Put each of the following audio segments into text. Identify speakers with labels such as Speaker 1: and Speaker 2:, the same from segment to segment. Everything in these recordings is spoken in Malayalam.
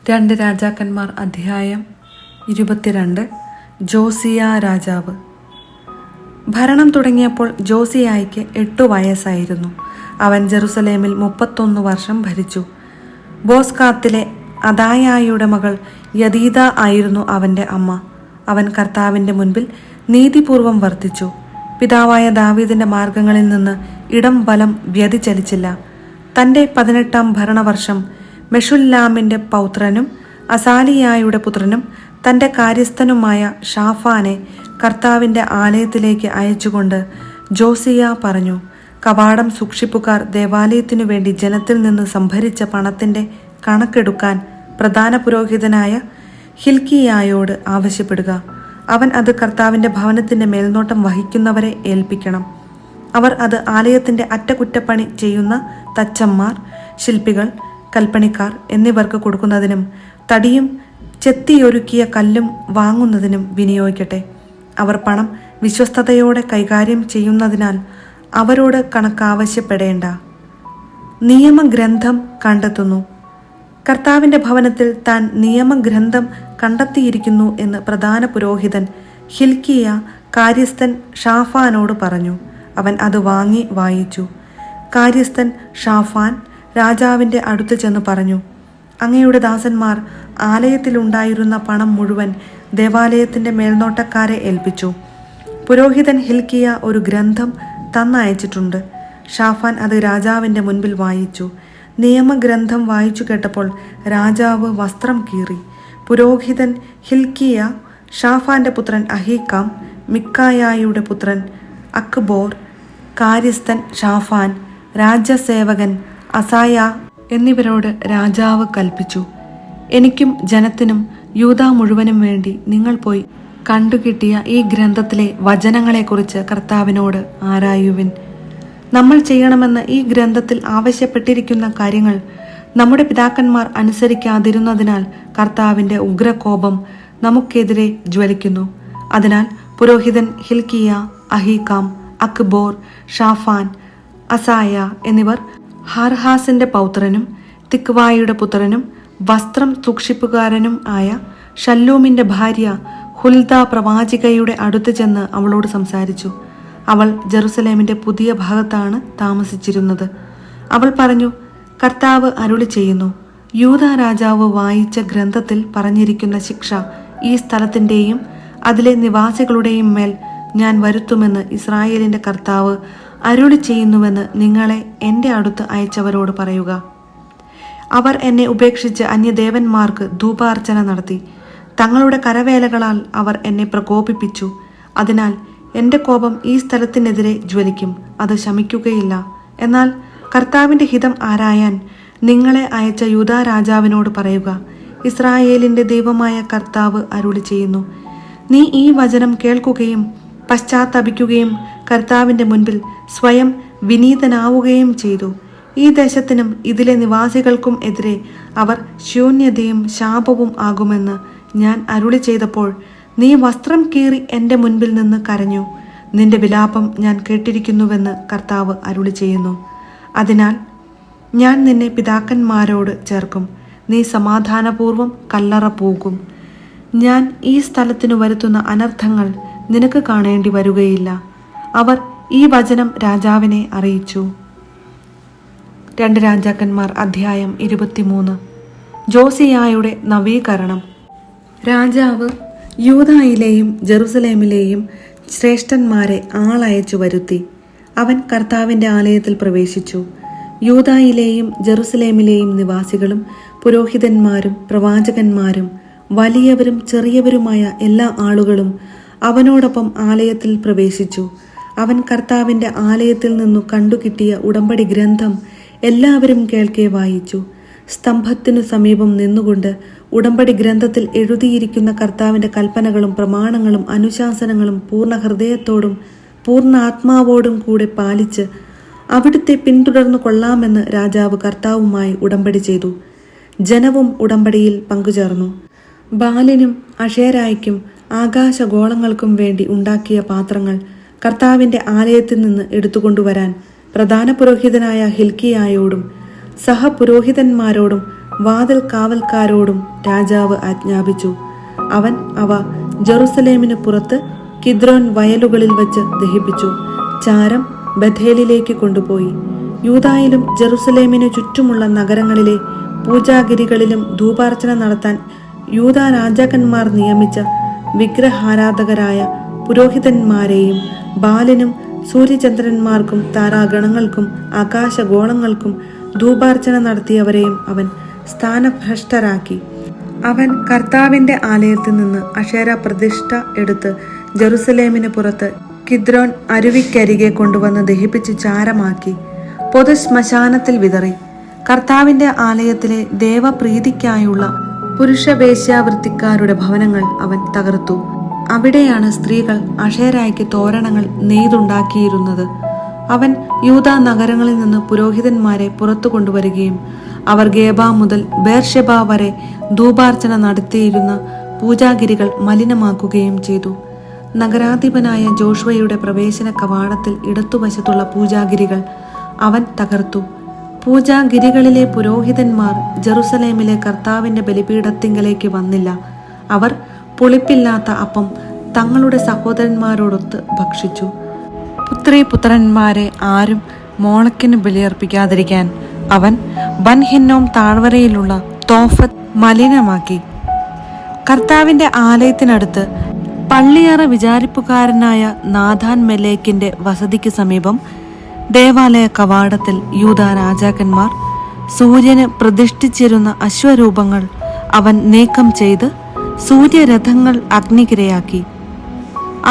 Speaker 1: 2 രാജാക്കന്മാർ അധ്യായം 22. ജോസിയ രാജാവ്. ഭരണം തുടങ്ങിയപ്പോൾ ജോസിയായ്ക്ക് 8 വയസ്സായിരുന്നു. അവൻ ജെറുസലേമിൽ 31 വർഷം ഭരിച്ചു. ബോസ്കാത്തിലെ അദായായുടെ മകൾ യദീദ ആയിരുന്നു അവൻ്റെ അമ്മ. അവൻ കർത്താവിൻ്റെ മുൻപിൽ നീതിപൂർവം വർത്തിച്ചു. പിതാവായ ദാവീദിൻ്റെ മാർഗങ്ങളിൽ നിന്ന് ഇടം വലം വ്യതിചലിച്ചില്ല. തൻ്റെ 18-ാം ഭരണവർഷം മെഷുല്ലാമിൻ്റെ പൗത്രനും അസാലിയായുടെ പുത്രനും തൻ്റെ കാര്യസ്ഥനുമായ ഷാഫാനെ കർത്താവിൻ്റെ ആലയത്തിലേക്ക് അയച്ചുകൊണ്ട് ജോസിയ പറഞ്ഞു, കവാടം സൂക്ഷിപ്പുകാർ ദേവാലയത്തിനു വേണ്ടി ജനത്തിൽ നിന്ന് സംഭരിച്ച പണത്തിൻ്റെ കണക്കെടുക്കാൻ പ്രധാന പുരോഹിതനായ ഹിൽക്കിയായോട് ആവശ്യപ്പെടുക. അവൻ അത് കർത്താവിൻ്റെ ഭവനത്തിൻ്റെ മേൽനോട്ടം വഹിക്കുന്നവരെ ഏൽപ്പിക്കണം. അവർ അത് ആലയത്തിൻ്റെ അറ്റകുറ്റപ്പണി ചെയ്യുന്ന തച്ചന്മാർ, ശില്പികൾ, കൽപ്പണിക്കാർ എന്നിവർക്ക് കൊടുക്കുന്നതിനും തടിയും ചെത്തിയൊരുക്കിയ കല്ലും വാങ്ങുന്നതിനും വിനിയോഗിക്കട്ടെ. അവർ പണം വിശ്വസ്തയോടെ കൈകാര്യം ചെയ്യുന്നതിനാൽ അവരോട് കണക്കാവശ്യപ്പെടേണ്ട. നിയമഗ്രന്ഥം കണ്ടെത്തുന്നു. കർത്താവിൻ്റെ ഭവനത്തിൽ താൻ നിയമഗ്രന്ഥം കണ്ടെത്തിയിരിക്കുന്നു എന്ന് പ്രധാന പുരോഹിതൻ ഹിൽക്കിയ കാര്യസ്ഥൻ ഷാഫാനോട് പറഞ്ഞു. അവൻ അത് വാങ്ങി വായിച്ചു. കാര്യസ്ഥൻ ഷാഫാൻ രാജാവിൻ്റെ അടുത്ത് ചെന്ന് പറഞ്ഞു, അങ്ങയുടെ ദാസന്മാർ ആലയത്തിലുണ്ടായിരുന്ന പണം മുഴുവൻ ദേവാലയത്തിൻ്റെ മേൽനോട്ടക്കാരെ ഏൽപ്പിച്ചു. പുരോഹിതൻ ഹിൽക്കിയ ഒരു ഗ്രന്ഥം തന്നയച്ചിട്ടുണ്ട്. ഷാഫാൻ അത് രാജാവിൻ്റെ മുൻപിൽ വായിച്ചു. നിയമഗ്രന്ഥം വായിച്ചു കേട്ടപ്പോൾ രാജാവ് വസ്ത്രം കീറി. പുരോഹിതൻ ഹിൽക്കിയ, ഷാഫാൻ്റെ പുത്രൻ അഹീക്കാം, മിക്കായായുടെ പുത്രൻ അക്ബോർ, കാര്യസ്ഥൻ ഷാഫാൻ, രാജസേവകൻ അസായ എന്നിവരോട് രാജാവ് കൽപ്പിച്ചു, എനിക്കും ജനത്തിനും യൂദാ മുഴുവനും വേണ്ടി നിങ്ങൾ പോയി കണ്ടുകിട്ടിയ ഈ ഗ്രന്ഥത്തിലെ വചനങ്ങളെക്കുറിച്ച് കർത്താവിനോട് ആരായുവിൻ. നമ്മൾ ചെയ്യണമെന്ന് ഈ ഗ്രന്ഥത്തിൽ ആവശ്യപ്പെട്ടിരിക്കുന്ന കാര്യങ്ങൾ നമ്മുടെ പിതാക്കന്മാർ അനുസരിക്കാതിരുന്നതിനാൽ കർത്താവിൻ്റെ ഉഗ്രകോപം നമുക്കെതിരെ ജ്വലിക്കുന്നു. അതിനാൽ പുരോഹിതൻ ഹിൽക്കിയ, അഹീക്കാം, അക്ബോർ, ഷാഫാൻ, അസായ എന്നിവർ ഹാർഹാസിൻ്റെ പൗത്രനും തിക്വായുടെ പുത്രനും വസ്ത്രം സൂക്ഷിപ്പുകാരനും ആയ ഷല്ലൂമിൻ്റെ ഭാര്യ ഹുൽദ പ്രവാചികയുടെ അടുത്ത് ചെന്ന് അവളോട് സംസാരിച്ചു. അവൾ ജെറുസലേമിൻ്റെ പുതിയ ഭാഗത്താണ് താമസിച്ചിരുന്നത്. അവൾ പറഞ്ഞു, കർത്താവ് അരുളി ചെയ്യുന്നു, യൂദാ രാജാവ് വായിച്ച ഗ്രന്ഥത്തിൽ പറഞ്ഞിരിക്കുന്ന ശിക്ഷ ഈ സ്ഥലത്തിൻ്റെയും അതിലെ നിവാസികളുടെയും മേൽ ഞാൻ വരുത്തുമെന്ന് ഇസ്രായേലിൻ്റെ കർത്താവ് അരുളി ചെയ്യുന്നുവെന്ന് നിങ്ങളെ എൻ്റെ അടുത്ത് അയച്ചവരോട് പറയുക. അവർ എന്നെ ഉപേക്ഷിച്ച് അന്യദേവന്മാർക്ക് ധൂപാർച്ചന നടത്തി. തങ്ങളുടെ കരവേലകളാൽ അവർ എന്നെ പ്രകോപിപ്പിച്ചു. അതിനാൽ എൻ്റെ കോപം ഈ സ്ഥലത്തിനെതിരെ ജ്വലിക്കും, അത് ശമിക്കുകയില്ല. എന്നാൽ കർത്താവിൻ്റെ ഹിതം ആരായാൻ നിങ്ങളെ അയച്ച യൂദാ രാജാവിനോട് പറയുക, ഇസ്രായേലിൻ്റെ ദൈവമായ കർത്താവ് അരുളി ചെയ്യുന്നു, നീ ഈ വചനം കേൾക്കുകയും പശ്ചാത്തപിക്കുകയും കർത്താവിൻ്റെ മുൻപിൽ സ്വയം വിനീതനാവുകയും ചെയ്തു. ഈ ദേശത്തിനും ഇതിലെ നിവാസികൾക്കും എതിരെ അവർ ശൂന്യതയും ശാപവും ആകുമെന്ന് ഞാൻ അരുളി ചെയ്തപ്പോൾ നീ വസ്ത്രം കീറി എൻ്റെ മുൻപിൽ നിന്ന് കരഞ്ഞു. നിന്റെ വിലാപം ഞാൻ കേട്ടിരിക്കുന്നുവെന്ന് കർത്താവ് അരുളി ചെയ്യുന്നു. അതിനാൽ ഞാൻ നിന്നെ പിതാക്കന്മാരോട് ചേർക്കും. നീ സമാധാനപൂർവ്വം കല്ലറ പോകും. ഞാൻ ഈ സ്ഥലത്തിനു വരുത്തുന്ന അനർത്ഥങ്ങൾ നിനക്ക് കാണേണ്ടി വരികയില്ല. അവർ ഈ വചനം രാജാവിനെ അറിയിച്ചു. 2 രാജാക്കന്മാർ അധ്യായം 23. ജോസിയായുടെ നവീകരണം. രാജാവ് യൂദായിലെയും ജെറുസലേമിലെയും ശ്രേഷ്ഠന്മാരെ ആളയച്ചു വരുത്തി. അവൻ കർത്താവിൻ്റെ ആലയത്തിൽ പ്രവേശിച്ചു. യൂദായിലെയും ജെറുസലേമിലെയും നിവാസികളും പുരോഹിതന്മാരും പ്രവാചകന്മാരും വലിയവരും ചെറിയവരുമായ എല്ലാ ആളുകളും അവനോടൊപ്പം ആലയത്തിൽ പ്രവേശിച്ചു. അവൻ കർത്താവിൻ്റെ ആലയത്തിൽ നിന്നു കണ്ടുകിട്ടിയ ഉടമ്പടി ഗ്രന്ഥം എല്ലാവരും കേൾക്കെ വായിച്ചു. സ്തംഭത്തിനു സമീപം നിന്നുകൊണ്ട് ഉടമ്പടി ഗ്രന്ഥത്തിൽ എഴുതിയിരിക്കുന്ന കർത്താവിൻ്റെ കൽപ്പനകളും പ്രമാണങ്ങളും അനുശാസനങ്ങളും പൂർണ്ണ ഹൃദയത്തോടും പൂർണ്ണ ആത്മാവോടും കൂടെ പാലിച്ച് അവിടുത്തെ പിന്തുടർന്നു കൊള്ളാമെന്ന് രാജാവ് കർത്താവുമായി ഉടമ്പടി ചെയ്തു. ജനവും ഉടമ്പടിയിൽ പങ്കുചേർന്നു. ബാലിനും അഷേരായ്ക്കും ആകാശഗോളങ്ങൾക്കും വേണ്ടി ഉണ്ടാക്കിയ പാത്രങ്ങൾ കർത്താവിൻ്റെ ആലയത്തിൽ നിന്ന് എടുത്തുകൊണ്ടുവരാൻ പ്രധാന പുരോഹിതനായ ഹിൽക്കിയായോടും സഹപുരോഹിതന്മാരോടും വാതിൽ കാവൽക്കാരോടും രാജാവ് ആജ്ഞാപിച്ചു. അവൻ അവ ജെറുസലേമിന് പുറത്ത് കിദ്രോൻ വയലുകളിൽ വച്ച് ദഹിപ്പിച്ചു. ചാരം ബഥേലിലേക്ക് കൊണ്ടുപോയി. യൂദായിലും ജെറുസലേമിനു ചുറ്റുമുള്ള നഗരങ്ങളിലെ പൂജാഗിരികളിലും ധൂപാർച്ചന നടത്താൻ യൂദാ രാജാക്കന്മാർ നിയമിച്ച വിഗ്രഹാരാധകരായ പുരോഹിതന്മാരെയും ബാലിനും സൂര്യചന്ദ്രന്മാർക്കും താരാഗണങ്ങൾക്കും ആകാശഗോളങ്ങൾക്കും ധൂപാർച്ചന നടത്തിയവരെയും അവൻ സ്ഥാനഭ്രഷ്ടരാക്കി. അവൻ കർത്താവിന്റെ ആലയത്തിൽ നിന്ന് അശേര പ്രതിഷ്ഠ എടുത്ത് ജെറുസലേമിന് പുറത്ത് കിദ്രോൻ അരുവിക്കരികെ കൊണ്ടുവന്ന് ദഹിപ്പിച്ച് ചാരമാക്കി പൊതു ശ്മശാനത്തിൽ വിതറി. കർത്താവിന്റെ ആലയത്തിലെ ദേവപ്രീതിക്കായുള്ള പുരുഷവേശ്യാവൃത്തിക്കാരുടെ ഭവനങ്ങൾ അവൻ തകർത്തു. അവിടെയാണ് സ്ത്രീകൾ അശേരായ്ക്ക് തോരണങ്ങൾ നെയ്തുണ്ടാക്കിയിരുന്നത്. അവൻ യൂദാ നഗരങ്ങളിൽ നിന്ന് പുരോഹിതന്മാരെ പുറത്തു കൊണ്ടുവരികയും അവർ ഗേബ മുതൽ ബേർഷെബ വരെ ധൂപാർച്ചന നടത്തിയിരുന്ന പൂജാഗിരികൾ മലിനമാക്കുകയും ചെയ്തു. നഗരാധിപനായ ജോഷുവയുടെ പ്രവേശന കവാടത്തിൽ ഇടത്തുവശത്തുള്ള പൂജാഗിരികൾ അവൻ തകർത്തു. പൂജാഗിരികളിലെ പുരോഹിതന്മാർ ജെറുസലേമിലെ കർത്താവിന്റെ ബലിപീഠത്തിങ്കലേക്ക് വന്നില്ല. അവർ പുളിപ്പില്ലാത്ത അപ്പം തങ്ങളുടെ സഹോദരന്മാരോടൊത്ത് ഭക്ഷിച്ചു. പുത്രിപുത്രന്മാരെ ആരും മോളക്കിന് ബലിയർപ്പിക്കാതിരിക്കാൻ അവൻ ബൻഹിന്നോം താഴ്വരയിലുള്ള തോഫത്ത് മലിനമാക്കി. കർത്താവിന്റെ ആലയത്തിനടുത്ത് പള്ളിയറ വിചാരിപ്പുകാരനായ നാഥാൻ മെലേക്കിന്റെ വസതിക്ക് സമീപം ദേവാലയ കവാടത്തിൽ യൂദാ രാജാക്കന്മാർ സൂര്യന് പ്രതിഷ്ഠിച്ചിരുന്ന അശ്വരൂപങ്ങൾ അവൻ നീക്കം ചെയ്ത് സൂര്യരഥങ്ങൾ അഗ്നിക്കിരയാക്കി.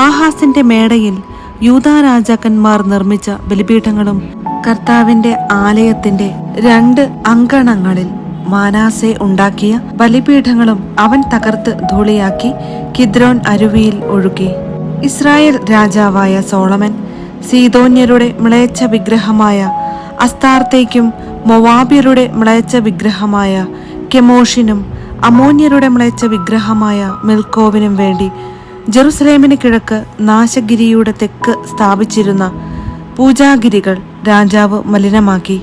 Speaker 1: ആഹാസിന്റെ മേടയിൽ യൂദാ രാജാക്കന്മാർ നിർമ്മിച്ച ബലിപീഠങ്ങളും കർത്താവിന്റെ ആലയത്തിന്റെ 2 അങ്കണങ്ങളിൽ മാനാസെ ഉണ്ടാക്കിയ ബലിപീഠങ്ങളും അവൻ തകർത്ത് ധൂളിയാക്കി കിദ്രോൻ അരുവിയിൽ ഒഴുക്കി. ഇസ്രായേൽ രാജാവായ സോളമൻ സീദോന്യരുടെ മ്ലേച്ഛ വിഗ്രഹമായ അസ്താർത്തേക്കും മൊവാബ്യരുടെ മ്ലേച്ഛ വിഗ്രഹമായ കെമോഷിനും അമോന്യരുടെ മ്ലേച്ഛ വിഗ്രഹമായ മിൽക്കോവിനും വേണ്ടി ജെറുസലേമിന് കിഴക്ക് നാശഗിരിയുടെ തെക്ക് സ്ഥാപിച്ചിരുന്ന പൂജാഗിരികൾ രാജാവ് മലിനമാക്കി.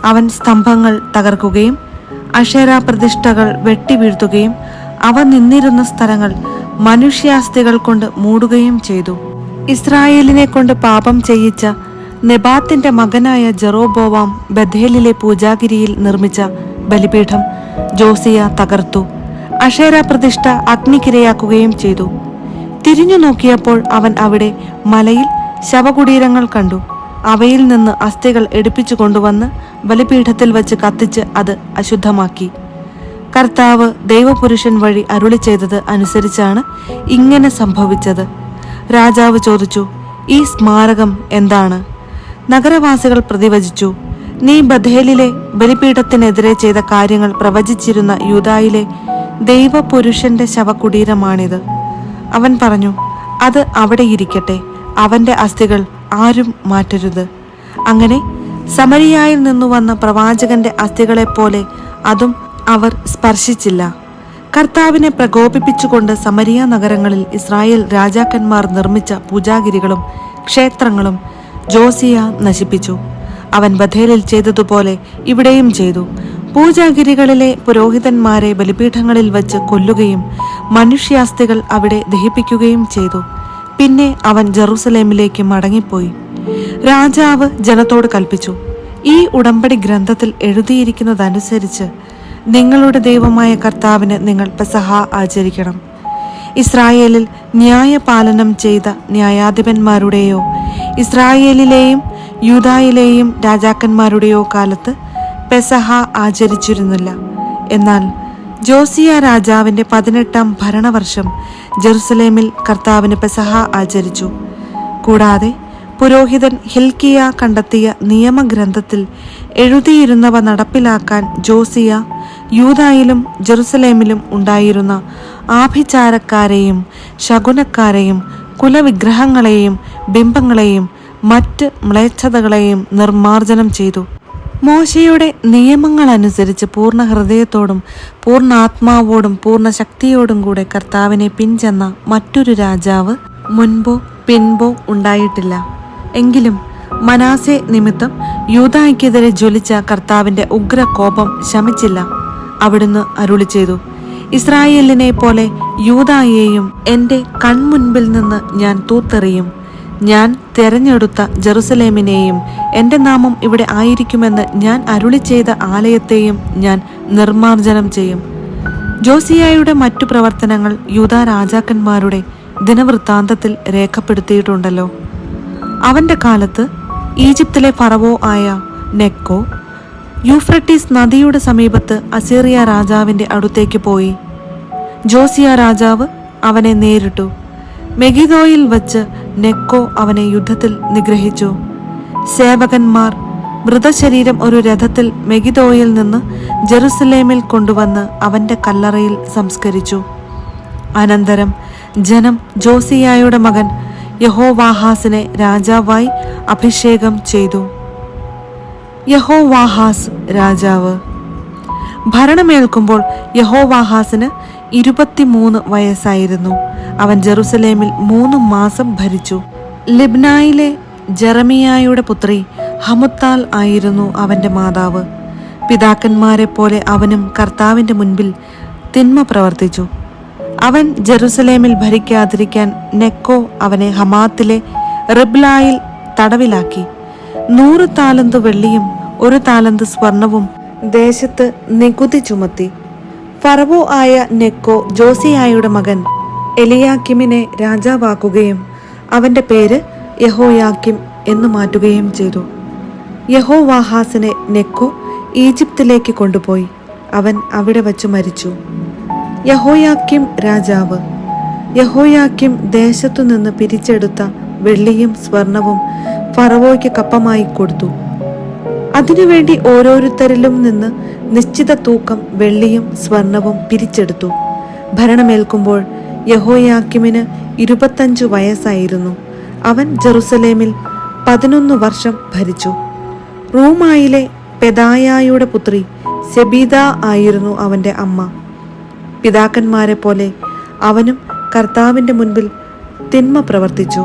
Speaker 1: അവൻ സ്തംഭങ്ങൾ തകർക്കുകയും അശേര പ്രതിഷ്ഠകൾ വെട്ടിവീഴ്ത്തുകയും അവ നിന്നിരുന്ന സ്ഥലങ്ങൾ മനുഷ്യാസ്ഥികൾ കൊണ്ട് മൂടുകയും ചെയ്തു. ഇസ്രായേലിനെ കൊണ്ട് പാപം ചെയ്യിച്ച നെബാത്തിന്റെ മകനായ ജെറോബോവാം ബഥേലിലെ പൂജാഗിരിയിൽ നിർമ്മിച്ച ബലിപീഠം ജോസിയ തകർത്തു. അശേര പ്രതിഷ്ഠ അഗ്നിക്കിരയാക്കുകയും ചെയ്തു. തിരിഞ്ഞു നോക്കിയപ്പോൾ അവൻ അവിടെ മലയിൽ ശവകുടീരങ്ങൾ കണ്ടു. അവയിൽ നിന്ന് അസ്ഥികൾ എടുപ്പിച്ചു കൊണ്ടുവന്ന് ബലിപീഠത്തിൽ വച്ച് കത്തിച്ച് അത് അശുദ്ധമാക്കി. കർത്താവ് ദൈവപുരുഷൻ വഴി അരുളി ചെയ്തത് അനുസരിച്ചാണ് ഇങ്ങനെ സംഭവിച്ചത്. രാജാവ് ചോദിച്ചു, ഈ സ്മാരകം എന്താണ്? നഗരവാസികൾ പ്രതിവചിച്ചു, നീ ബഥേലിലെ ബലിപീഠത്തിനെതിരെ ചെയ്ത കാര്യങ്ങൾ പ്രവചിച്ചിരുന്ന യൂദായിലെ ദൈവപുരുഷന്റെ ശവകുടീരമാണിത്. അവൻ പറഞ്ഞു, അത് അവിടെ ഇരിക്കട്ടെ, അവന്റെ അസ്ഥികൾ ആരും മാറ്റരുത്. അങ്ങനെ സമരിയായിൽ നിന്നു വന്ന പ്രവാചകന്റെ അസ്ഥികളെപ്പോലെ അതും അവർ സ്പർശിച്ചില്ല. കർത്താവിനെ പ്രകോപിപ്പിച്ചുകൊണ്ട് സമരിയ നഗരങ്ങളിൽ ഇസ്രായേൽ രാജാക്കന്മാർ നിർമ്മിച്ച പൂജാഗിരികളും ക്ഷേത്രങ്ങളും ജോസിയ നശിപ്പിച്ചു. അവൻ ബഥേലിൽ ചെയ്തതുപോലെ ഇവിടെയും ചെയ്തു. പൂജാഗിരികളിലെ പുരോഹിതന്മാരെ ബലിപീഠങ്ങളിൽ വച്ച് കൊല്ലുകയും മനുഷ്യാസ്ഥികൾ അവിടെ ദഹിപ്പിക്കുകയും ചെയ്തു. പിന്നെ അവൻ ജെറുസലേമിലേക്ക് മടങ്ങിപ്പോയി. രാജാവ് ജനത്തോട് കൽപ്പിച്ചു, ഈ ഉടമ്പടി ഗ്രന്ഥത്തിൽ എഴുതിയിരിക്കുന്നതനുസരിച്ച് നിങ്ങളുടെ ദൈവമായ കർത്താവിന് നിങ്ങൾ പെസഹ ആചരിക്കണം. ഇസ്രായേലിൽ ന്യായപാലനം ചെയ്ത ന്യായാധിപന്മാരുടെയോ ഇസ്രായേലിലെയും യൂദായിലെയും രാജാക്കന്മാരുടെയോ കാലത്ത് പെസഹ ആചരിച്ചിരുന്നില്ല. എന്നാൽ ജോസിയ രാജാവിന്റെ 18ാം ഭരണവർഷം ജെറുസലേമിൽ കർത്താവിന് പെസഹ ആചരിച്ചു. കൂടാതെ പുരോഹിതൻ ഹിൽക്കിയ കണ്ടെത്തിയ നിയമഗ്രന്ഥത്തിൽ എഴുതിയിരുന്നവ നടപ്പിലാക്കാൻ ജോസിയ യൂദായിലും ജെറുസലേമിലും ഉണ്ടായിരുന്ന ആഭിചാരക്കാരെയും ശകുനക്കാരെയും കുലവിഗ്രഹങ്ങളെയും ബിംബങ്ങളെയും മറ്റ് മ്ലേച്ഛതകളെയും നിർമ്മാർജ്ജനം ചെയ്തു. മോശയുടെ നിയമങ്ങളനുസരിച്ച് പൂർണ്ണ ഹൃദയത്തോടും പൂർണ്ണ ആത്മാവോടും പൂർണ്ണ ശക്തിയോടും കൂടെ കർത്താവിനെ പിൻചെന്ന മറ്റൊരു രാജാവ് മുൻപോ പിൻപോ ഉണ്ടായിട്ടില്ല. എങ്കിലും മനാസെ നിമിത്തം യൂദായ്ക്കെതിരെ ജ്വലിച്ച കർത്താവിന്റെ ഉഗ്രകോപം ശമിച്ചില്ല. അവിടുന്ന് അരുളി ചെയ്തു, ഇസ്രായേലിനെ പോലെ യൂദായെയും എൻ്റെ കൺമുൻപിൽ നിന്ന് ഞാൻ തൂത്തെറിയും. ഞാൻ തെരഞ്ഞെടുത്ത ജെറുസലേമിനെയും എൻ്റെ നാമം ഇവിടെ ആയിരിക്കുമെന്ന് ഞാൻ അരുളി ചെയ്ത ആലയത്തെയും ഞാൻ നിർമ്മാർജ്ജനം ചെയ്യും. ജോസിയായുടെ മറ്റു പ്രവർത്തനങ്ങൾ യൂദാ രാജാക്കന്മാരുടെ ദിനവൃത്താന്തത്തിൽ രേഖപ്പെടുത്തിയിട്ടുണ്ടല്ലോ. അവന്റെ കാലത്ത് ഈജിപ്തിലെ ഫറവോ ആയ നെക്കോ യൂഫ്രട്ടീസ് നദിയുടെ സമീപത്ത് അസീറിയ രാജാവിന്റെ അടുത്തേക്ക് പോയി. ജോസിയ രാജാവ് അവനെ നേരിട്ടു. മെഗിദോയിൽ വച്ച് നെക്കോ അവനെ യുദ്ധത്തിൽ നിഗ്രഹിച്ചു. സേവകന്മാർ മൃതശരീരം ഒരു രഥത്തിൽ മെഗിദോയിൽ നിന്ന് ജെറുസലേമിൽ കൊണ്ടുവന്ന് അവന്റെ കല്ലറയിൽ സംസ്കരിച്ചു. അനന്തരം ജനം ജോസിയായുടെ മകൻ യഹോവാഹാസിനെ രാജാവായി അഭിഷേകം ചെയ്തു. യഹോവാഹാസ് രാജാവ് ഭരണമേൽക്കുമ്പോൾ യഹോവാഹാസിന് 23 വയസ്സായിരുന്നു. അവൻ ജെറുസലേമിൽ 3 മാസം ഭരിച്ചു. ലിബ്നായിലെ ജെറമിയായുടെ പുത്രി ഹമുത്താൽ ആയിരുന്നു അവന്റെ മാതാവ്. പിതാക്കന്മാരെ പോലെ അവനും കർത്താവിന്റെ മുൻപിൽ തിന്മ പ്രവർത്തിച്ചു. അവൻ ജെറുസലേമിൽ ഭരിക്കാതിരിക്കാൻ നെക്കോ അവനെ ഹമാത്തിലെ റിബ്ലായിൽ തടവിലാക്കി. 100 താലന്ത് വെള്ളിയും 1 താലന്ത് സ്വർണവും ദേശത്ത് നികുതി ചുമത്തി. ഫറവോ ആയ നെക്കോ ജോസിയായുടെ മകൻ എലിയാക്കിമിനെ രാജാവാക്കുകയും അവന്റെ പേര് യഹോയാക്കിം എന്നു മാറ്റുകയും ചെയ്തു. യഹോവാഹാസിനെ നെക്കോ ഈജിപ്തിലേക്ക് കൊണ്ടുപോയി. അവൻ അവിടെ വച്ചു മരിച്ചു. യഹോയാക്കിം രാജാവ്. യഹോയാക്കിം ദേശത്തു നിന്ന് പിരിച്ചെടുത്ത വെള്ളിയും സ്വർണവും ഫറവോയ്ക്ക് കപ്പമായി കൊടുത്തു. അതിനുവേണ്ടി ഓരോരുത്തരിലും നിന്ന് നിശ്ചിത തൂക്കം വെള്ളിയും സ്വർണവും പിരിച്ചെടുത്തു. ഭരണമേൽക്കുമ്പോൾ യഹോയാക്കിമിന് 25 വയസ്സായിരുന്നു. അവൻ ജെറുസലേമിൽ 11 വർഷം ഭരിച്ചു. റൂമായിലെ പെദായായുടെ പുത്രി സെബീദ ആയിരുന്നു അവന്റെ അമ്മ. പിതാക്കന്മാരെ പോലെ അവനും കർത്താവിന്റെ മുൻപിൽ തിന്മ പ്രവർത്തിച്ചു.